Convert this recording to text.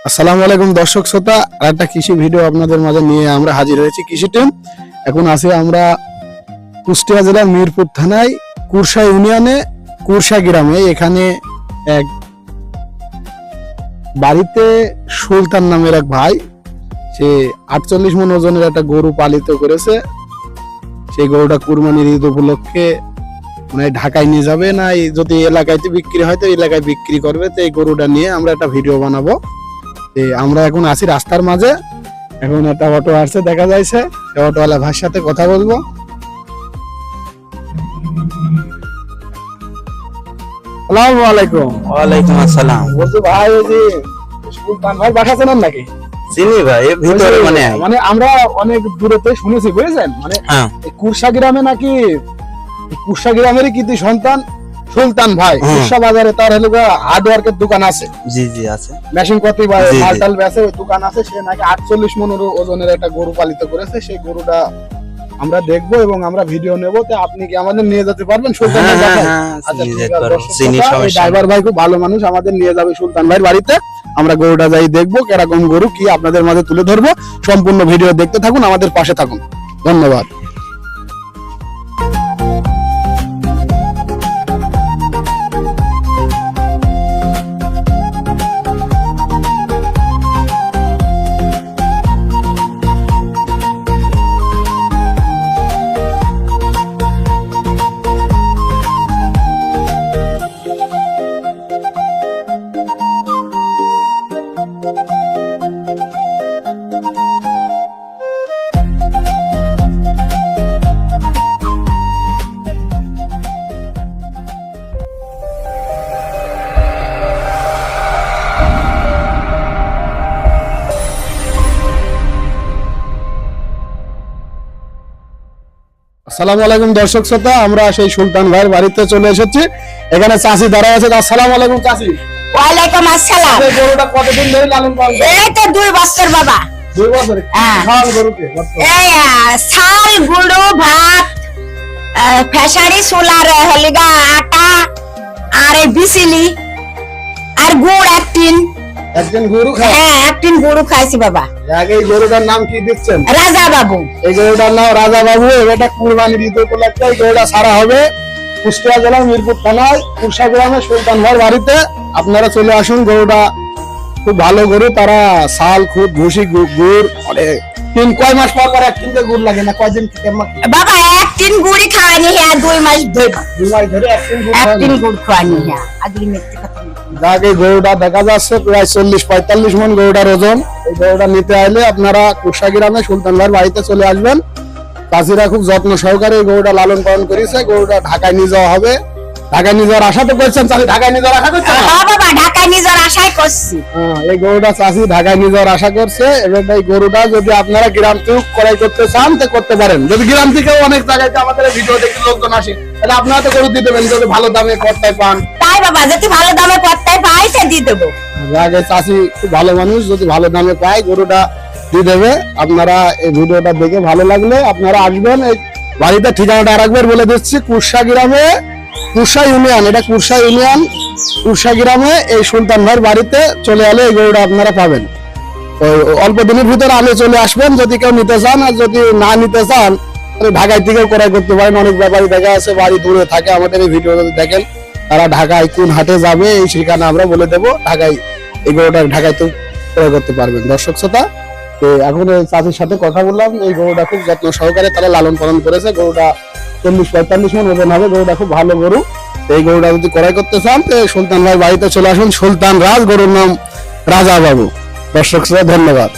আসসালামু আলাইকুম দর্শক শ্রোতা, একটা কৃষি ভিডিও আপনাদের মাঝে নিয়ে আমরা হাজির হয়েছি। কৃষি টিম এখন আছি আমরা কুষ্টিয়া জেলার মিরপুর থানায় কুরসা ইউনিয়নে কুরসা গ্রামে। এখানে এক বাড়িতে সুলতান নামের এক ভাই, সে 48 মণ ওজনের একটা গরু পালিত করেছে। সেই গরুটা কুরবানির ঈদ উপলক্ষে মানে ঢাকায় নিয়ে যাবে, না যদি এলাকায় বিক্রি হয় তো এলাকায় বিক্রি করবে। তো এই গরুটা নিয়ে আমরা একটা ভিডিও বানাবো। আমরা এখন আছি রাস্তার মাঝে, এখন একটা অটো আসছে দেখা যাচ্ছে, অটোওয়ালা ভাইয়ের সাথে কথা বলবো। আসসালামু আলাইকুম। ওয়ালাইকুম আসসালাম। বলছি ভাই, ওই যে সুলতান ভাই বাসা চেনেন নাকি? চিনি ভাই, ভিতরে মানে আমরা অনেক দূরেতে শুনেছি, বুঝেছেন? মানে কুরসা গ্রামে নাকি, কুরসা গ্রামেরই কৃতি সন্তান সুলতান ভাই কুরসা বাজারে তার হলো হার্ডওয়ার্কের দোকান আছে। জি জি আছে, মেশিন কতি মালটাল বেচে, ওই দোকান আছে। সে নাকি 48 মণ ওজনের একটা গরু পালিত করেছে। সেই গরুটা আমরা দেখবো এবং আমরা ভিডিও নেবো। তো আপনি কি আমাদের নিয়ে যেতে পারবেন সুলতান ভাই বাসায়? ড্রাইভার ভাই খুব ভালো মানুষ, আমাদের নিয়ে যাবে সুলতান ভাইয়ের বাড়িতে। আমরা গরুটা যাই দেখবো, কিরকম গরু কি আপনাদের মাঝে তুলে ধরবো। সম্পূর্ণ ভিডিও দেখতে থাকুন, আমাদের পাশে থাকুন। ধন্যবাদ। আসসালামু আলাইকুম দর্শক শ্রোতা, আমরা সেই সুলতান ভাইয়ের বাড়িতে চলে এসেছি। এখানে চাচি দাঁড়ায় আছে। আসসালামু আলাইকুম চাচি। ওয়ালাইকুম আসসালাম। এই গরুটা কতদিন ধরে লালন পালন করেন? এই তো 2 বছর বাবা। 2 বছর? খাওয়ান গরুকে? এই চাল গুঁড়ো ভাত ফেসারি সোলার হলিগা আটা আর এই বিসিলি আর গুড় একদিন গরু খায়? হ্যাঁ, একদিন গুঁড়ো খাইছি বাবা। আগে এই গরুটার নাম কি দিচ্ছেন? রাজা বাবু। এই গরুটার নাম রাজা বাবু। এটা কুরবানির ঈদ উপলক্ষে এই গরুটা ছাড়া হবে কুষ্টিয়া জেলার মিরপুর থানায় কুরসা গ্রামে সুলতান ভাইয়ের বাড়িতে। আপনারা চলে আসুন। গরুটা খুব ভালো গরু। তারা শাল খুদ ভুসি গুড় কয় মাস পর পর একদিন গুড় লাগে না? কয়দিন বাবা একদিন গুড়ি খাওয়ানি হ্যাঁ, 2 মাস ধরে। 2 মাস ধরে একদিন গুড় খাওয়ানি হ্যাঁ। আগলি মিথ্যে কথা যাকে গরুটা দেখা যাচ্ছে প্রায় 40-45 মণ গরুটার ওজন। এই গরুটা নিতে আইলে আপনারা কুরসা গ্রামে সুলতান ভাইয়ের বাড়িতে চলে আসবেন। চাষিরা খুব যত্ন সহকারে এই গরুটা লালন পালন করেছে। গরুটা ঢাকায় নিয়ে যাওয়া হবে। ঢাকায় নিয়ে যাওয়ার আশা তো করছেন চাষি? ঢাকায় নিয়ে যাওয়ার আশা করছেন? হ্যাঁ বাবা, ঢাকায় নিয়ে যাওয়ার আশাই করছি। এই গরুটা চাষি ঢাকায় নিয়ে যাওয়ার আশা করছে। এবার এই গরুটা যদি আপনারা গ্রাম থেকে ক্রয় করতে চান তো করতে পারেন। যদি গ্রাম থেকেও অনেক জায়গায় আমাদের ভিডিও দেখে লোকজন আসে, তাহলে আপনারা তো গরু দিয়ে দেবেন যদি ভালো দামে কর্তায় পান। তাই বাবা, যদি ভালো দামে কর্তায় পাই তো দিয়ে দেবো। আগে চাষি খুব ভালো মানুষ, যদি ভালো দামে পায় গরুটা দিয়ে দেবে। আপনারা এই ভিডিওটা দেখে ভালো লাগলে আপনারা আসবেন। এই বাড়িতে ঠিকানাটা রাখবেন বলে দিচ্ছি, কুরসা গ্রামে কুরসা ইউনিয়ন। এটা কুরসা ইউনিয়ন কুরসা গ্রামে এই সুলতান ভাইয়ের বাড়িতে চলে এলে এই গরুটা আপনারা পাবেন। ওই অল্প দিনের ভিতরে আলে চলে আসবেন যদি কেউ নিতে চান। আর যদি না নিতে চান তাহলে ঢাকায় থেকেও ক্রয় করতে পারেন। অনেক ব্যাপারী দেখা আছে বাড়ি দূরে থাকে, আমাদের এই ভিডিও যদি দেখেন তারা ঢাকায় কোন হাটে যাবে এই ঠিকানা আমরা বলে দেবো। ঢাকায় এই গরুটা ঢাকায় তো ক্রয় করতে পারবেন। দর্শক শ্রোতা, তো এখন এই চাষির সাথে কথা বললাম। এই গরুটা খুব যত্ন সহকারে তারা লালন পালন করেছে। গরুটা 40-45 মণ ওজন হবে। গরুটা খুব ভালো গরু। এই গরুটা যদি ক্রয় করতে চান তো সুলতান ভাই বাড়িতে চলে আসুন। সুলতান রাজ, গরুর নাম রাজা বাবু। দর্শক শ্রোতা, ধন্যবাদ।